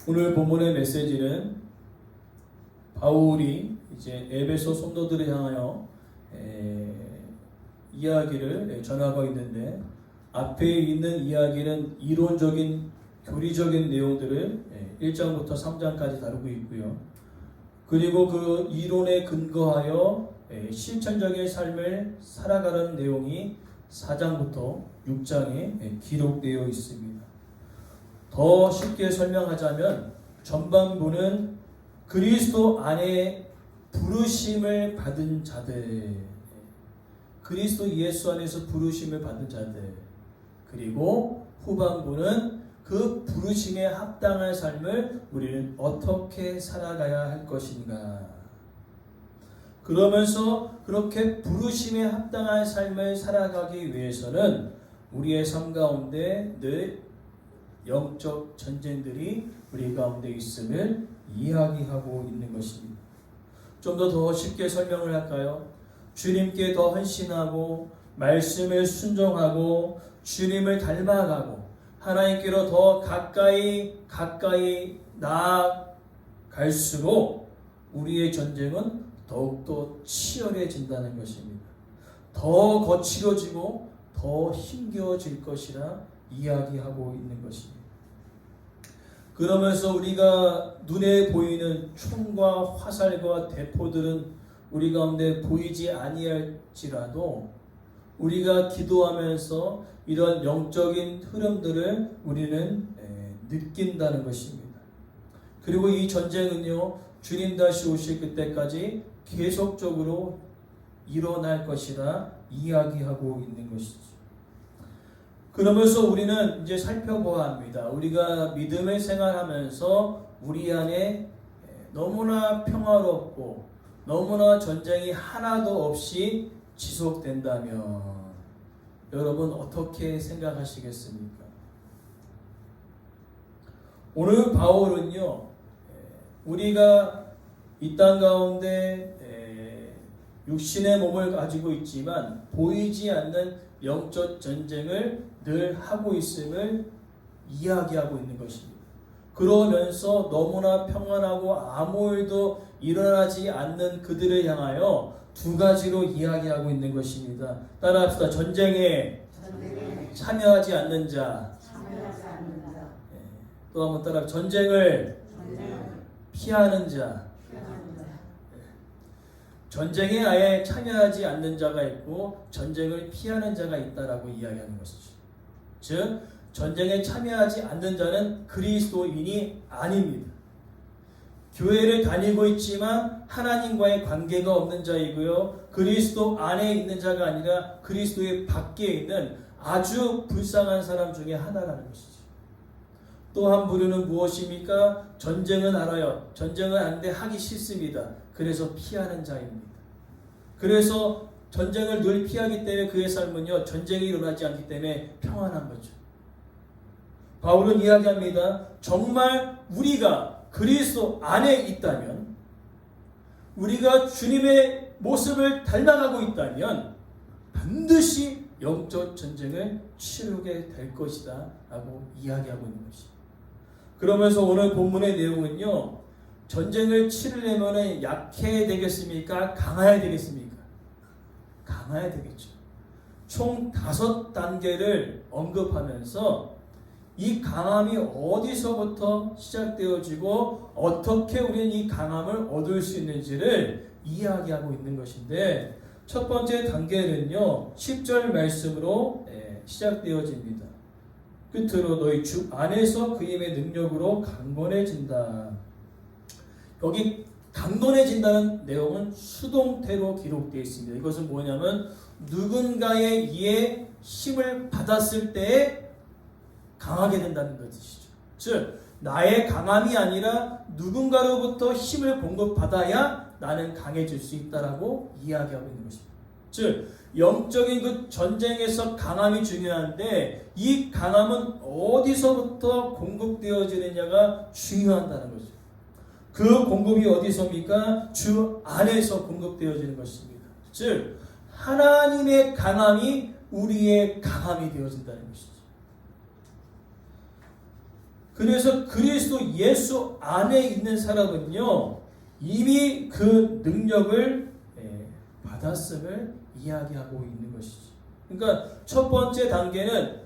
오늘 본문의 메시지는 바울이 이제 에베소 성도들을 향하여 이야기를 전하고 있는데, 앞에 있는 이야기는 이론적인 교리적인 내용들을 1장부터 3장까지 다루고 있고요. 그리고 그 이론에 근거하여 실천적인 삶을 살아가는 내용이 4장부터 6장에 기록되어 있습니다. 더 쉽게 설명하자면 전반부는 그리스도 안에 부르심을 받은 자들, 그리스도 예수 안에서 부르심을 받은 자들, 그리고 후반부는 그 부르심에 합당한 삶을 우리는 어떻게 살아가야 할 것인가. 그러면서 그렇게 부르심에 합당한 삶을 살아가기 위해서는 우리의 삶 가운데 늘 영적 전쟁들이 우리 가운데 있음을 이야기하고 있는 것입니다. 좀 더 쉽게 설명을 할까요? 주님께 더 헌신하고 말씀을 순종하고 주님을 닮아가고 하나님께로 더 가까이 나아갈수록 우리의 전쟁은 더욱더 치열해진다는 것입니다. 더 거칠어지고 더 힘겨워질 것이라 이야기하고 있는 것입니다. 그러면서 우리가 눈에 보이는 총과 화살과 대포들은 우리 가운데 보이지 아니할지라도 우리가 기도하면서 이런 영적인 흐름들을 우리는 느낀다는 것입니다. 그리고 이 전쟁은요, 주님 다시 오실 그때까지 계속적으로 일어날 것이라 이야기하고 있는 것이죠. 그러면서 우리는 이제 살펴보아야 합니다. 우리가 믿음의 생활하면서 우리 안에 너무나 평화롭고 너무나 전쟁이 하나도 없이 지속된다면 여러분 어떻게 생각하시겠습니까? 오늘 바울은요, 우리가 이 땅 가운데 육신의 몸을 가지고 있지만 보이지 않는 영적 전쟁을 늘 하고 있음을 이야기하고 있는 것입니다. 그러면서 너무나 평안하고 아무 일도 일어나지 않는 그들을 향하여 두 가지로 이야기하고 있는 것입니다. 따라합시다. 전쟁에 참여하지 않는 자. 또 한번 따라. 전쟁을 피하는 자. 전쟁에 아예 참여하지 않는 자가 있고 전쟁을 피하는 자가 있다라고 이야기하는 것이죠. 즉 전쟁에 참여하지 않는 자는 그리스도인이 아닙니다. 교회를 다니고 있지만 하나님과의 관계가 없는 자이고요, 그리스도 안에 있는 자가 아니라 그리스도의 밖에 있는 아주 불쌍한 사람 중에 하나라는 것이죠. 또 한 부류는 무엇입니까? 전쟁은 알아요. 전쟁은 아는데 하기 싫습니다. 그래서 피하는 자입니다. 그래서 전쟁을 늘 피하기 때문에 그의 삶은요, 전쟁이 일어나지 않기 때문에 평안한 거죠. 바울은 이야기합니다. 정말 우리가 그리스도 안에 있다면, 우리가 주님의 모습을 닮아가고 있다면 반드시 영적 전쟁을 치르게 될 것이다 라고 이야기하고 있는 것입니다. 그러면서 오늘 본문의 내용은요, 전쟁을 치르려면 약해야 되겠습니까? 강해야 되겠습니까? 강해야 되겠죠. 총 5단계를 언급하면서 이 강함이 어디서부터 시작되어지고 어떻게 우리는 이 강함을 얻을 수 있는지를 이야기하고 있는 것인데, 첫 번째 단계는요 10절 말씀으로 시작되어집니다. 끝으로 너희 주 안에서 그 힘의 능력으로 강건해진다. 여기 강건해진다는 내용은 수동태로 기록되어 있습니다. 이것은 뭐냐면 누군가의 이에 힘을 받았을 때 강하게 된다는 것이죠. 즉 나의 강함이 아니라 누군가로부터 힘을 공급받아야 나는 강해질 수 있다라고 이야기하고 있는 것입니다. 즉 영적인 그 전쟁에서 강함이 중요한데 이 강함은 어디서부터 공급되어지느냐가 중요하다는 거죠. 그 공급이 어디서입니까? 주 안에서 공급되어지는 것입니다. 즉 하나님의 강함이 우리의 강함이 되어진다는 것이죠. 그래서 그리스도 예수 안에 있는 사람은요, 이미 그 능력을 받았음을 이야기하고 있는 것이죠. 그러니까 첫 번째 단계는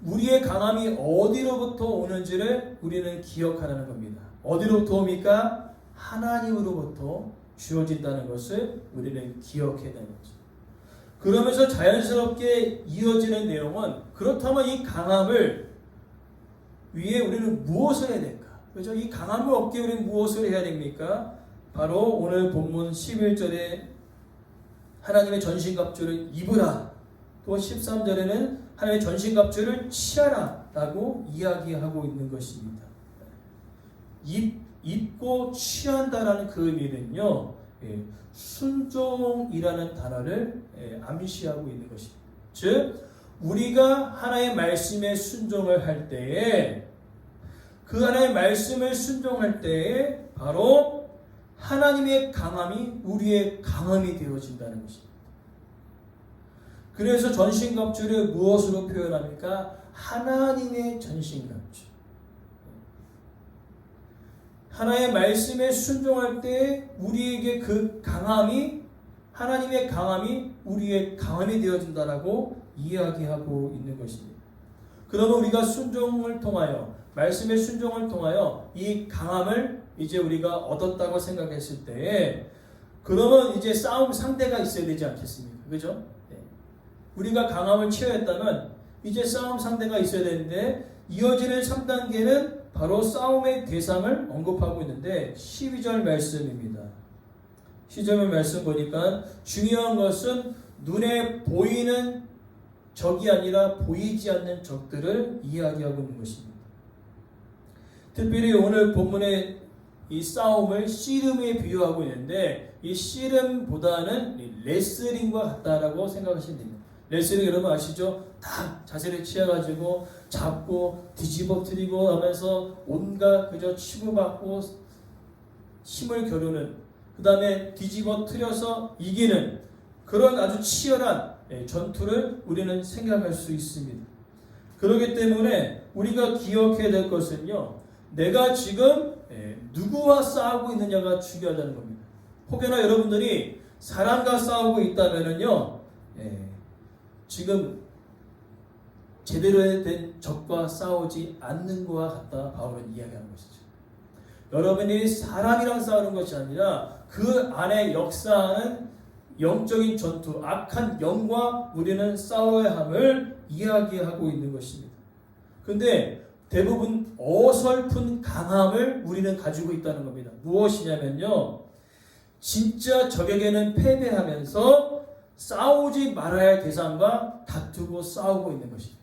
우리의 강함이 어디로부터 오는지를 우리는 기억하라는 겁니다. 어디로부터 옵니까? 하나님으로부터 주어진다는 것을 우리는 기억해야 되는 거죠. 그러면서 자연스럽게 이어지는 내용은, 그렇다면 이 강함을 위해 우리는 무엇을 해야 될까? 그렇죠? 이 강함을 얻기 위해 우리는 무엇을 해야 됩니까? 바로 오늘 본문 11절에 하나님의 전신갑주를 입으라, 또 13절에는 하나님의 전신갑주를 취하라 라고 이야기하고 있는 것입니다. 입고 취한다라는 그 의미는요, 순종이라는 단어를 암시하고 있는 것입니다. 즉, 우리가 하나님의 말씀에 순종을 할 때에, 그 하나님의 말씀을 순종할 때에 바로 하나님의 강함이 우리의 강함이 되어진다는 것입니다. 그래서 전신갑주를 무엇으로 표현합니까? 하나님의 전신갑주. 하나님의 말씀에 순종할 때 우리에게 그 강함이, 하나님의 강함이 우리의 강함이 되어진다라고 이야기하고 있는 것입니다. 그러면 우리가 순종을 통하여, 말씀의 순종을 통하여 이 강함을 이제 우리가 얻었다고 생각했을 때, 그러면 이제 싸움 상대가 있어야 되지 않겠습니까? 그죠? 우리가 강함을 취하였다면 이제 싸움 상대가 있어야 되는데, 이어지는 3단계는 바로 싸움의 대상을 언급하고 있는데 12절 말씀입니다. 12절 말씀 보니까 중요한 것은 눈에 보이는 적이 아니라 보이지 않는 적들을 이야기하고 있는 것입니다. 특별히 오늘 본문의 이 싸움을 씨름에 비유하고 있는데, 이 씨름보다는 레슬링과 같다라고 생각하시면 됩니다. 레슬링 여러분 아시죠? 다 자세를 취해가지고 잡고 뒤집어뜨리고 하면서 온갖 그저 치고받고 힘을 겨루는, 그 다음에 뒤집어뜨려서 이기는 그런 아주 치열한 전투를 우리는 생각할 수 있습니다. 그렇기 때문에 우리가 기억해야 될 것은요, 내가 지금 누구와 싸우고 있느냐가 중요하다는 겁니다. 혹여나 여러분들이 사람과 싸우고 있다면은요, 지금 제대로 된 적과 싸우지 않는 것과 같다, 바울은 이야기하는 것이죠. 여러분이 사람이랑 싸우는 것이 아니라 그 안에 역사하는 영적인 전투, 악한 영과 우리는 싸워야 함을 이야기하고 있는 것입니다. 그런데 대부분 어설픈 강함을 우리는 가지고 있다는 겁니다. 무엇이냐면요, 진짜 적에게는 패배하면서 싸우지 말아야 할 대상과 다투고 싸우고 있는 것입니다.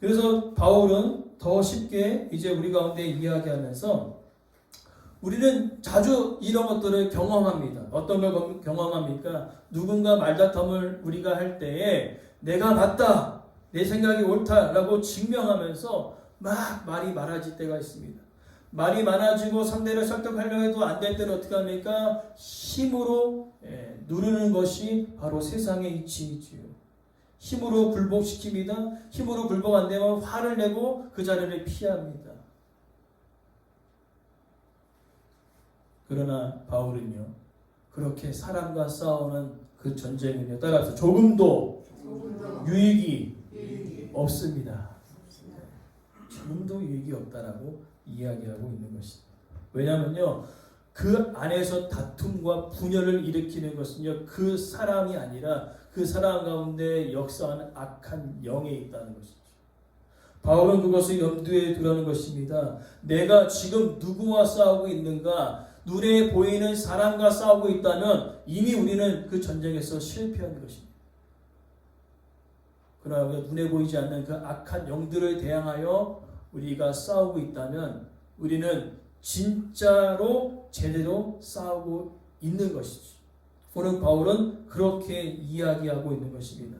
그래서 바울은 더 쉽게 이제 우리 가운데 이야기하면서, 우리는 자주 이런 것들을 경험합니다. 어떤 걸 경험합니까? 누군가 말다툼을 우리가 할 때에 내가 맞다, 내 생각이 옳다라고 증명하면서 막 말이 많아질 때가 있습니다. 말이 많아지고 상대를 설득하려고 해도 안 될 때는 어떻게 합니까? 힘으로 누르는 것이 바로 세상의 이치이지요. 힘으로 굴복시킵니다. 힘으로 굴복 안 되면 화를 내고 그 자리를 피합니다. 그러나 바울은요, 그렇게 사람과 싸우는 그 전쟁은요, 따라서 조금도 유익이 없습니다. 조금도 유익이 없다라고 이야기하고 있는 것입니다. 왜냐하면요, 그 안에서 다툼과 분열을 일으키는 것은요, 그 사람이 아니라 그 사람 가운데 역사하는 악한 영에 있다는 것이죠. 바울은 그것을 염두에 두라는 것입니다. 내가 지금 누구와 싸우고 있는가? 눈에 보이는 사람과 싸우고 있다면 이미 우리는 그 전쟁에서 실패한 것입니다. 그러나 눈에 보이지 않는 그 악한 영들을 대항하여 우리가 싸우고 있다면 우리는 진짜로 제대로 싸우고 있는 것이죠. 오늘 바울은 그렇게 이야기하고 있는 것입니다.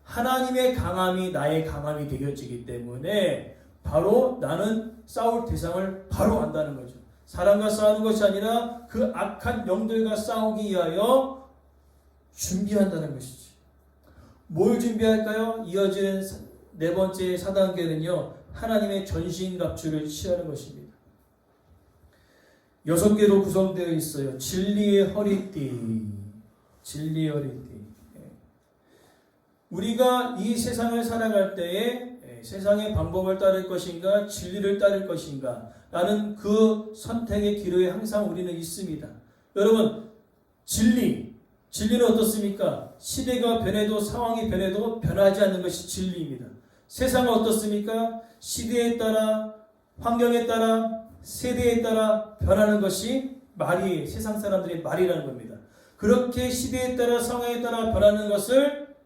하나님의 강함이 나의 강함이 되어지기 때문에 바로 나는 싸울 대상을 바로 안다는 거죠. 사람과 싸우는 것이 아니라 그 악한 영들과 싸우기 위하여 준비한다는 것이죠. 뭘 준비할까요? 이어지는 네 번째 4단계는요. 하나님의 전신갑주를 취하는 것입니다. 6개로 구성되어 있어요. 진리의 허리띠. 진리의 허리띠. 우리가 이 세상을 살아갈 때에 세상의 방법을 따를 것인가 진리를 따를 것인가 라는 그 선택의 기로에 항상 우리는 있습니다. 여러분, 진리는 어떻습니까? 시대가 변해도 상황이 변해도 변하지 않는 것이 진리입니다. 세상은 어떻습니까? 시대에 따라 환경에 따라 세대에 따라 변하는 것이 말이 세상 사람들의 말이라는 겁니다. 그렇게 시대에 따라 상황에 따라 변하는 것을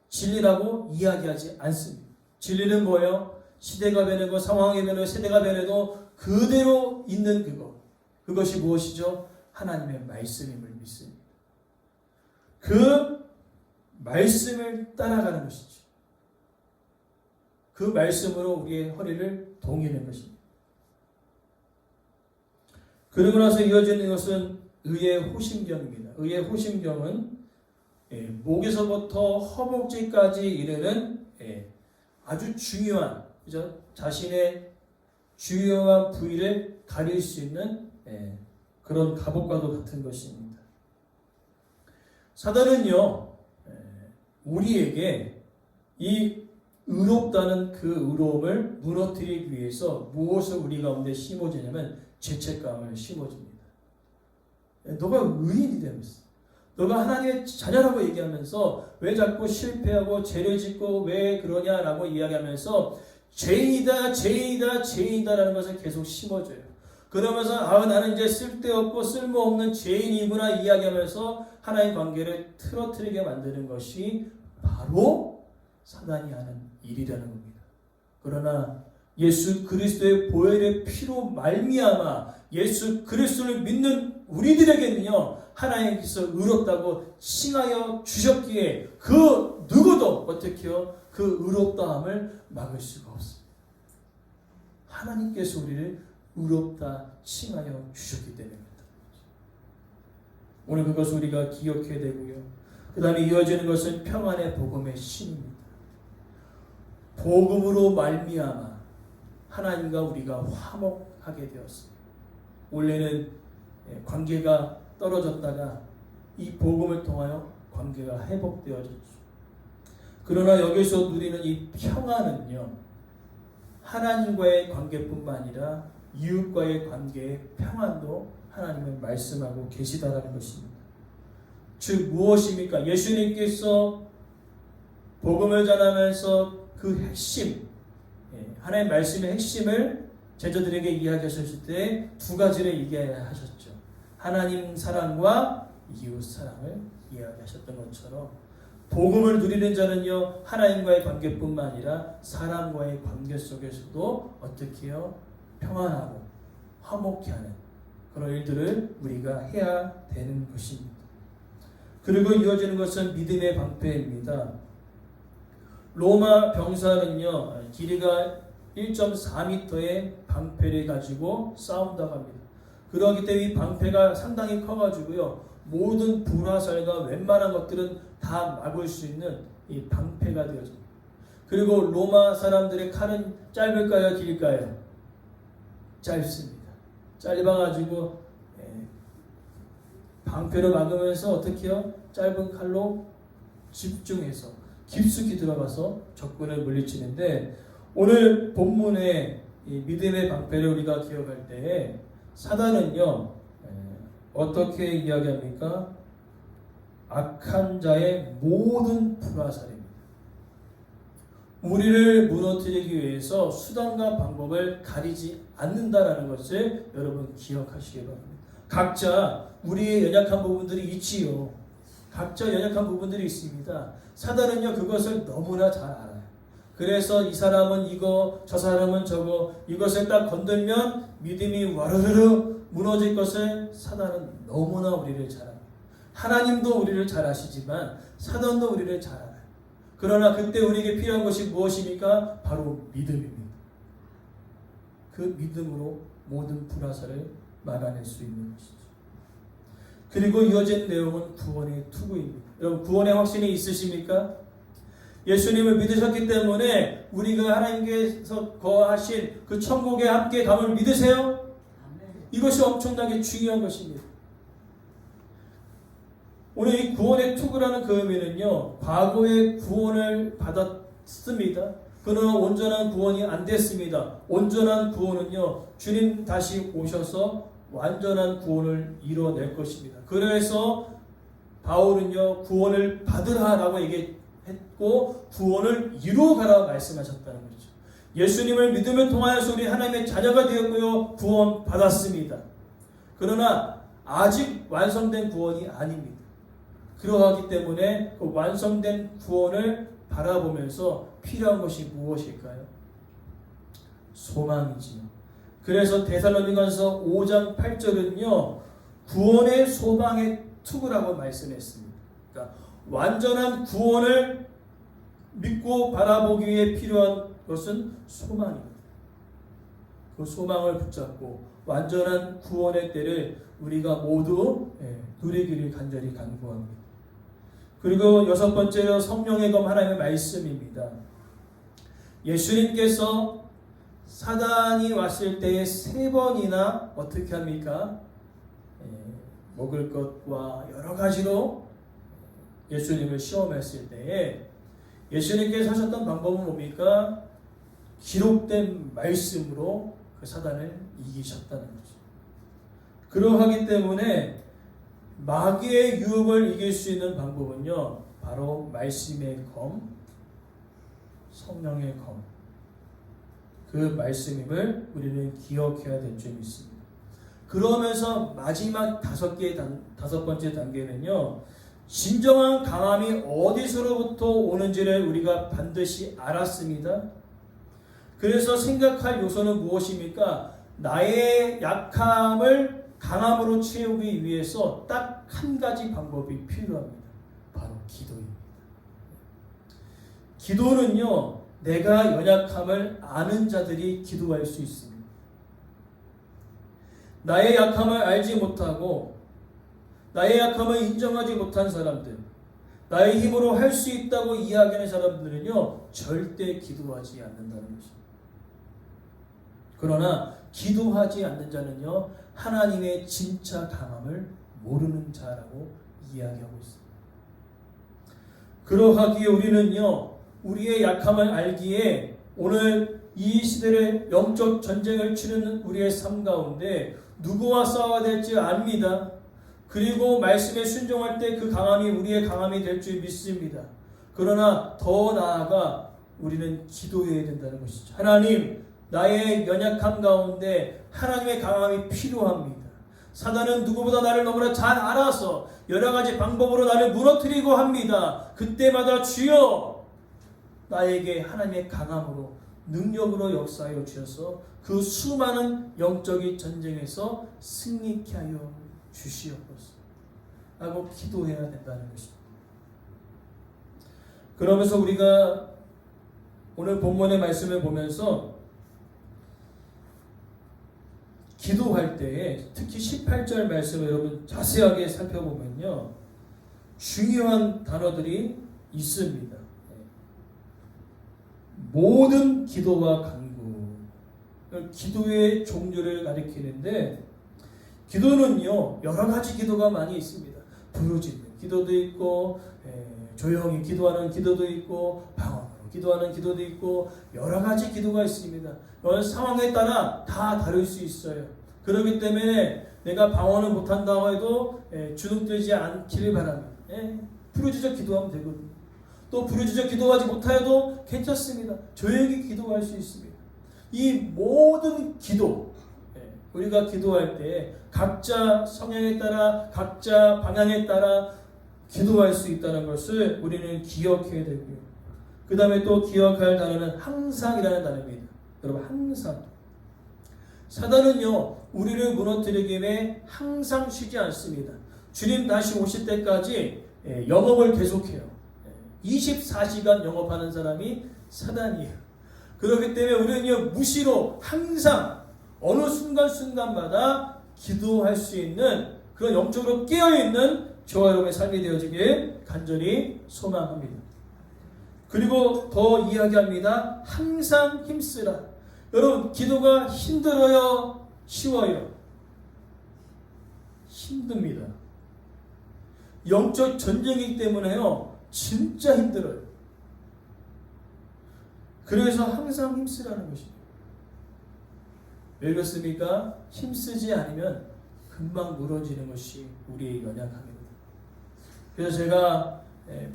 진리라고 이야기하지 않습니다. 진리는 뭐예요? 시대가 변하고 상황이 변하고 세대가 변해도 그대로 있는 그것이 무엇이죠? 하나님의 말씀임을 믿습니다. 그 말씀을 따라가는 것이죠. 그 말씀으로 우리의 허리를 동이는 것입니다. 그러고 나서 이어지는 것은 의의 호심경입니다. 의의 호심경은 목에서부터 허벅지까지 이르는 아주 중요한, 그죠? 자신의 중요한 부위를 가릴 수 있는 그런 갑옷과도 같은 것입니다. 사단은요, 우리에게 이 의롭다는 그 의로움을 무너뜨리기 위해서 무엇을 우리 가운데 심어주냐면 죄책감을 심어줍니다. 너가 의인이 되면서, 너가 하나님의 자녀라고 얘기하면서 왜 자꾸 실패하고 죄를 짓고 왜 그러냐라고 이야기하면서 죄인이다라는 것을 계속 심어줘요. 그러면서 나는 이제 쓸데없고 쓸모없는 죄인이구나 이야기하면서 하나님 관계를 틀어뜨리게 만드는 것이 바로 사단이 하는 일이라는 겁니다. 그러나 예수 그리스도의 보혈의 피로 말미암아 예수 그리스도를 믿는 우리들에게는요, 하나님께서 의롭다고 칭하여 주셨기에 그 누구도 어떻게요? 그 의롭다함을 막을 수가 없습니다. 하나님께서 우리를 의롭다 칭하여 주셨기 때문입니다. 오늘 그것을 우리가 기억해야 되고요. 그 다음에 이어지는 것은 평안의 복음의 신입니다. 복음으로 말미암아 하나님과 우리가 화목하게 되었습니다. 원래는 관계가 떨어졌다가 이 복음을 통하여 관계가 회복되어졌죠. 그러나 여기서 누리는 이 평안은요, 하나님과의 관계뿐만 아니라 이웃과의 관계의 평안도 하나님은 말씀하고 계시다라는 것입니다. 즉 무엇입니까? 예수님께서 복음을 전하면서 그 핵심, 하나님의 말씀의 핵심을 제자들에게 이야기하셨을 때 두 가지를 얘기하셨죠. 하나님 사랑과 이웃 사랑을 이야기하셨던 것처럼 복음을 누리는 자는요, 하나님과의 관계뿐만 아니라 사람과의 관계 속에서도 어떻게 해요? 평안하고 화목케 하는 그런 일들을 우리가 해야 되는 것입니다. 그리고 이어지는 것은 믿음의 방패입니다. 로마 병사는요, 길이가 1.4m의 방패를 가지고 싸운다고 합니다. 그렇기 때문에 이 방패가 상당히 커가지고요, 모든 불화살과 웬만한 것들은 다 막을 수 있는 이 방패가 되어집니다. 그리고 로마 사람들의 칼은 짧을까요? 길까요? 짧습니다. 짧아가지고 방패로 막으면서 어떻게 해요? 짧은 칼로 집중해서 깊숙이 들어가서 적군을 물리치는데, 오늘 본문의 이 믿음의 방패를 우리가 기억할 때 사단은요, 어떻게 이야기합니까? 악한 자의 모든 불화살입니다. 우리를 무너뜨리기 위해서 수단과 방법을 가리지 않는다라는 것을 여러분 기억하시기 바랍니다. 각자 우리의 연약한 부분들이 있지요. 각자 연약한 부분들이 있습니다. 사단은요, 그것을 너무나 잘 알아요. 그래서 이 사람은 이거, 저 사람은 저거, 이것을 딱 건들면 믿음이 와르르르 무너질 것을 사단은 너무나 우리를 잘 알아요. 하나님도 우리를 잘 아시지만 사단도 우리를 잘 알아요. 그러나 그때 우리에게 필요한 것이 무엇입니까? 바로 믿음입니다. 그 믿음으로 모든 불화살을 막아낼 수 있는 것이죠. 그리고 이어진 내용은 구원의 투구입니다. 여러분, 구원의 확신이 있으십니까? 예수님을 믿으셨기 때문에 우리가 하나님께서 거하신 그 천국에 함께 감을 믿으세요? 이것이 엄청나게 중요한 것입니다. 오늘 이 구원의 투구라는 그 의미는요, 과거의 구원을 받았습니다. 그러나 온전한 구원이 안 됐습니다. 온전한 구원은요, 주님 다시 오셔서 완전한 구원을 이뤄낼 것입니다. 그래서 바울은요, 구원을 받으라라고 얘기했고 구원을 이루어가라 말씀하셨다는 거죠. 예수님을 믿음을 통하여서 우리 하나님의 자녀가 되었고요, 구원 받았습니다. 그러나 아직 완성된 구원이 아닙니다. 그러하기 때문에 그 완성된 구원을 바라보면서 필요한 것이 무엇일까요? 소망이지요. 그래서 데살로니가서 5장 8절은요, 구원의 소망의 투구라고 말씀했습니다. 그러니까 완전한 구원을 믿고 바라보기 위해 필요한 것은 소망입니다. 그 소망을 붙잡고 완전한 구원의 때를 우리가 모두 누리기를 간절히 간구합니다. 그리고 여섯 번째로 성령의 검 하나님의 말씀입니다. 예수님께서 사단이 왔을 때에 3번이나 어떻게 합니까? 먹을 것과 여러 가지로 예수님을 시험했을 때에 예수님께서 하셨던 방법은 뭡니까? 기록된 말씀으로 그 사단을 이기셨다는 거죠. 그러하기 때문에 마귀의 유혹을 이길 수 있는 방법은요, 바로 말씀의 검, 성령의 검, 그 말씀임을 우리는 기억해야 될 점이 있습니다. 그러면서 마지막 다섯 번째 단계는요, 진정한 강함이 어디서로부터 오는지를 우리가 반드시 알았습니다. 그래서 생각할 요소는 무엇입니까? 나의 약함을 강함으로 채우기 위해서 딱 한 가지 방법이 필요합니다. 바로 기도입니다. 기도는요, 내가 연약함을 아는 자들이 기도할 수 있습니다. 나의 약함을 알지 못하고 나의 약함을 인정하지 못한 사람들, 나의 힘으로 할 수 있다고 이야기하는 사람들은요, 절대 기도하지 않는다는 것입니다. 그러나 기도하지 않는 자는요, 하나님의 진짜 강함을 모르는 자라고 이야기하고 있습니다. 그러하기에 우리는요, 우리의 약함을 알기에 오늘 이 시대를 영적 전쟁을 치르는 우리의 삶 가운데 누구와 싸워야 될지 압니다. 그리고 말씀에 순종할 때 그 강함이 우리의 강함이 될 줄 믿습니다. 그러나 더 나아가 우리는 기도해야 된다는 것이죠. 하나님, 나의 연약함 가운데 하나님의 강함이 필요합니다. 사단은 누구보다 나를 너무나 잘 알아서 여러 가지 방법으로 나를 무너뜨리고 합니다. 그때마다 주여, 나에게 하나님의 강함으로 능력으로 역사하여 주셔서 그 수많은 영적인 전쟁에서 승리케 하여 주시옵소서 라고 기도해야 된다는 것입니다. 그러면서 우리가 오늘 본문의 말씀을 보면서 기도할 때에 특히 18절 말씀을 여러분 자세하게 살펴보면요, 중요한 단어들이 있습니다. 모든 기도와 간구, 기도의 종류를 가리키는데, 기도는요 여러 가지 기도가 많이 있습니다. 부르짖는 기도도 있고, 조용히 기도하는 기도도 있고, 방언으로 기도하는 기도도 있고, 여러 가지 기도가 있습니다. 상황에 따라 다 다를 수 있어요. 그렇기 때문에 내가 방언을 못한다고 해도 주눅들지 않기를 바랍니다. 부르짖어 기도하면 되거든요. 또 부르짖어 기도하지 못하여도 괜찮습니다. 조용히 기도할 수 있습니다. 이 모든 기도, 우리가 기도할 때 각자 성향에 따라, 각자 방향에 따라 기도할 수 있다는 것을 우리는 기억해야 되고요. 그 다음에 또 기억할 단어는 항상이라는 단어입니다. 여러분, 항상. 사단은요, 우리를 무너뜨리기 위해 항상 쉬지 않습니다. 주님 다시 오실 때까지 영업을 계속해요. 24시간 영업하는 사람이 사단이에요. 그렇기 때문에 우리는요, 무시로 항상 어느 순간순간마다 기도할 수 있는 그런 영적으로 깨어있는 저와 여러분의 삶이 되어지길 간절히 소망합니다. 그리고 더 이야기합니다. 항상 힘쓰라. 여러분, 기도가 힘들어요? 쉬워요? 힘듭니다. 영적 전쟁이기 때문에요. 진짜 힘들어요. 그래서 항상 힘쓰라는 것입니다. 왜 그렇습니까? 힘쓰지 않으면 금방 무너지는 것이 우리의 연약함입니다. 그래서 제가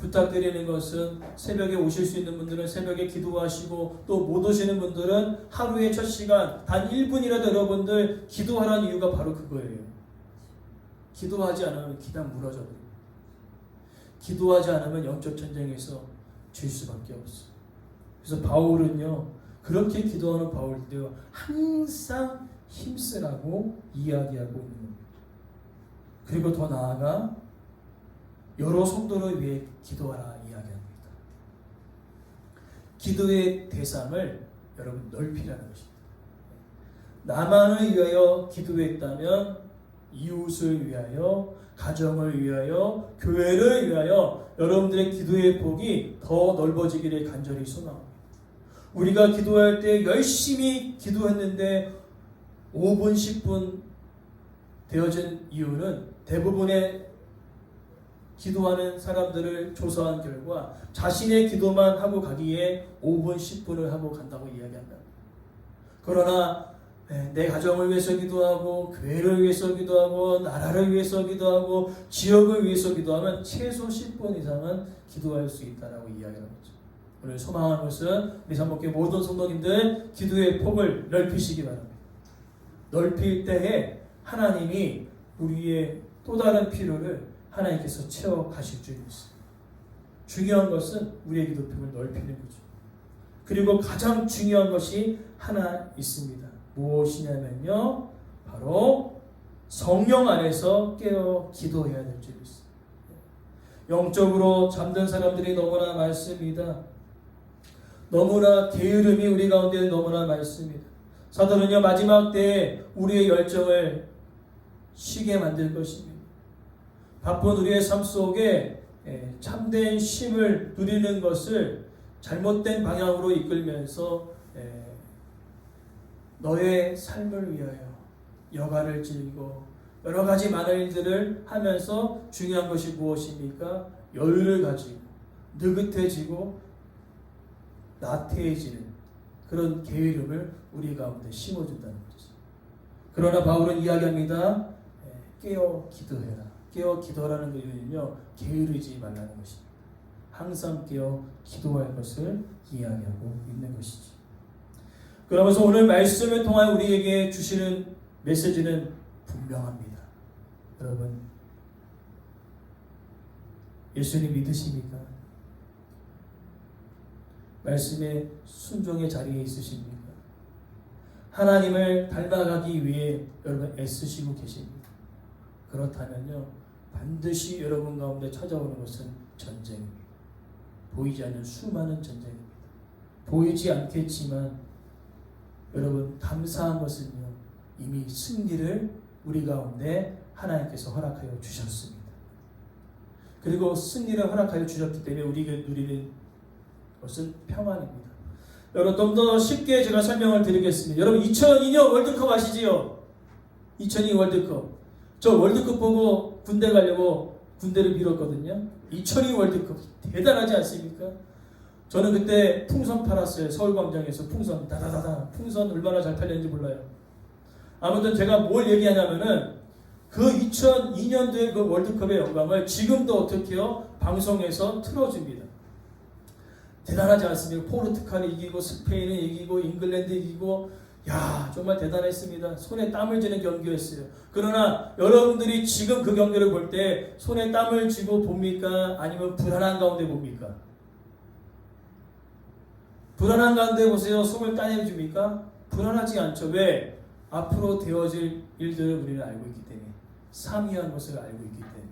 부탁드리는 것은 새벽에 오실 수 있는 분들은 새벽에 기도하시고 또 못 오시는 분들은 하루의 첫 시간 단 1분이라도 여러분들 기도하라는 이유가 바로 그거예요. 기도하지 않으면 그냥 무너져 버립니다. 기도하지 않으면 영적 전쟁에서 질 수밖에 없어요. 그래서 바울은요, 그렇게 기도하는 바울도 항상 힘쓰라고 이야기하고 있는 겁니다. 그리고 더 나아가 여러 성도를 위해 기도하라 이야기합니다. 기도의 대상을 여러분 넓히라는 것입니다. 나만을 위하여 기도했다면 이웃을 위하여, 가정을 위하여, 교회를 위하여 여러분들의 기도의 폭이 더 넓어지기를 간절히 소망합니다. 우리가 기도할 때 열심히 기도했는데 5분, 10분 되어진 이유는 대부분의 기도하는 사람들을 조사한 결과 자신의 기도만 하고 가기에 5분, 10분을 하고 간다고 이야기한다. 그러나 내 가정을 위해서 기도하고 교회를 위해서 기도하고 나라를 위해서 기도하고 지역을 위해서 기도하면 최소 10분 이상은 기도할 수 있다라고 이야기하는 거죠. 오늘 소망하는 것은 우리 삼목교회 모든 성도님들 기도의 폭을 넓히시기 바랍니다. 넓힐 때에 하나님이 우리의 또 다른 필요를 하나님께서 채워 가실 줄 믿습니다. 중요한 것은 우리의 기도폭을 넓히는 거죠. 그리고 가장 중요한 것이 하나 있습니다. 무엇이냐면요, 바로 성령 안에서 깨어 기도해야 될 줄 믿습니다. 영적으로 잠든 사람들이 너무나 많습니다. 너무나 게으름이 우리 가운데 너무나 많습니다. 사도는요, 마지막 때에 우리의 열정을 쉬게 만들 것입니다. 바쁜 우리의 삶 속에 참된 쉼을 누리는 것을 잘못된 방향으로 이끌면서 너의 삶을 위하여 여가를 즐기고 여러 가지 많은 일들을 하면서 중요한 것이 무엇입니까? 여유를 가지고 느긋해지고 나태해지는 그런 게으름을 우리 가운데 심어준다는 거죠. 그러나 바울은 이야기합니다. 깨어 기도해라. 깨어 기도하라는 이유는요, 게으르지 말라는 것입니다. 항상 깨어 기도할 것을 이야기하고 있는 것이죠. 그러면서 오늘 말씀을 통해 우리에게 주시는 메시지는 분명합니다. 여러분, 예수님 믿으십니까? 말씀의 순종의 자리에 있으십니까? 하나님을 닮아가기 위해 여러분 애쓰시고 계십니다. 그렇다면요, 반드시 여러분 가운데 찾아오는 것은 전쟁입니다. 보이지 않는 수많은 전쟁입니다. 보이지 않겠지만 여러분, 감사한 것은요, 이미 승리를 우리 가운데 하나님께서 허락하여 주셨습니다. 그리고 승리를 허락하여 주셨기 때문에 우리가 누리는 것은 평안입니다. 여러분, 좀 더 쉽게 제가 설명을 드리겠습니다. 여러분, 2002년 월드컵 아시지요? 2002 월드컵. 저 월드컵 보고 군대 가려고 군대를 미뤘거든요. 2002 월드컵 대단하지 않습니까? 저는 그때 풍선 팔았어요. 서울광장에서 풍선 다다다다. 풍선 얼마나 잘 팔렸는지 몰라요. 아무튼 제가 뭘 얘기하냐면은 그 2002년도의 그 월드컵의 영광을 지금도 어떻게요? 방송에서 틀어줍니다. 대단하지 않습니까? 포르투갈이 이기고 스페인이 이기고 잉글랜드 이기고, 야, 정말 대단했습니다. 손에 땀을 쥐는 경기였어요. 그러나 여러분들이 지금 그 경기를 볼 때 손에 땀을 쥐고 봅니까? 아니면 불안한 가운데 봅니까? 불안한 가운데 보세요. 속을 따내줍니까? 불안하지 않죠. 왜? 앞으로 되어질 일들을 우리는 알고 있기 때문에, 상이한 것을 알고 있기 때문에.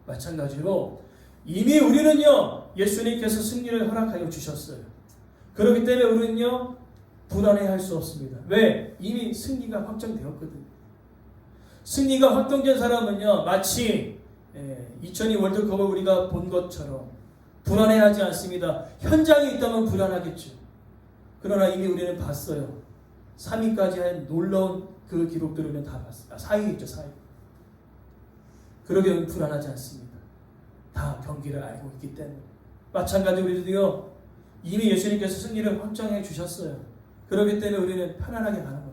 마찬가지로 이미 우리는요, 예수님께서 승리를 허락하여 주셨어요. 그렇기 때문에 우리는요, 불안해할 수 없습니다. 왜? 이미 승리가 확정되었거든요. 승리가 확정된 사람은요, 마치 2002 월드컵을 우리가 본 것처럼 불안해하지 않습니다. 현장에 있다면 불안하겠죠. 그러나 이미 우리는 봤어요. 3위까지 한 놀라운 그 기록들을 우리는 다 봤어요. 4위겠죠, 4위. 그러게 불안하지 않습니다. 다 경기를 알고 있기 때문에. 마찬가지로 우리도요, 이미 예수님께서 승리를 확정해 주셨어요. 그렇기 때문에 우리는 편안하게 가는 겁니다.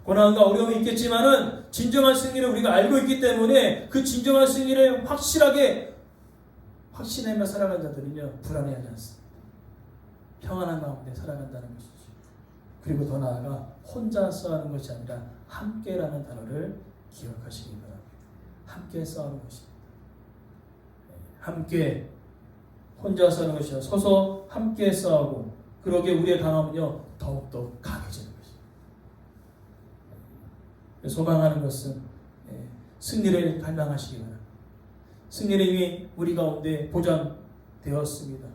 고난과 어려움이 있겠지만은 진정한 승리를 우리가 알고 있기 때문에 그 진정한 승리를 확실하게 확신하며 살아가는 자들은요, 불안해하지 않습니다. 평안한 가운데 살아간다는 것이죠. 그리고 더 나아가 혼자 싸우는 것이 아니라 함께라는 단어를 기억하시기 바랍니다. 함께 싸우는 것입니다. 함께, 혼자 싸우는 것이 아니라 서서 함께 싸우고, 그러기에 우리의 강함은요 더욱더 강해지는 것입니다. 소망하는 것은 승리를 갈망하시기 바랍니다. 승리는 이미 우리 가운데 보장되었습니다.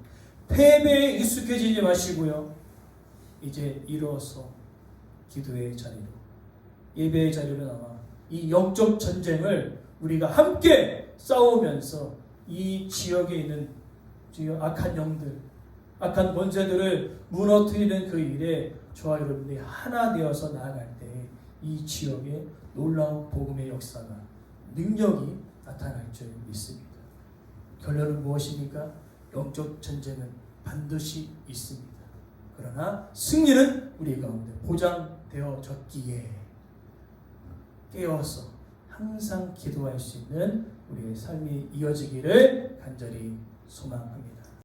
패배에 익숙해지지 마시고요, 이제 일어서 기도의 자리로, 예배의 자리로 나와 이 영적 전쟁을 우리가 함께 싸우면서 이 지역에 있는 악한 영들, 악한 권세들을 무너뜨리는 그 일에 저와 여러분들이 하나 되어서 나아갈 때 이 지역에 놀라운 복음의 역사가, 능력이 나타날 줄 믿습니다. 결론은 무엇입니까? 영적 전쟁은 반드시 있습니다. 그러나 승리는 우리 가운데 보장되어졌기에 깨어서 항상 기도할 수 있는 우리의 삶이 이어지기를 간절히 소망합니다.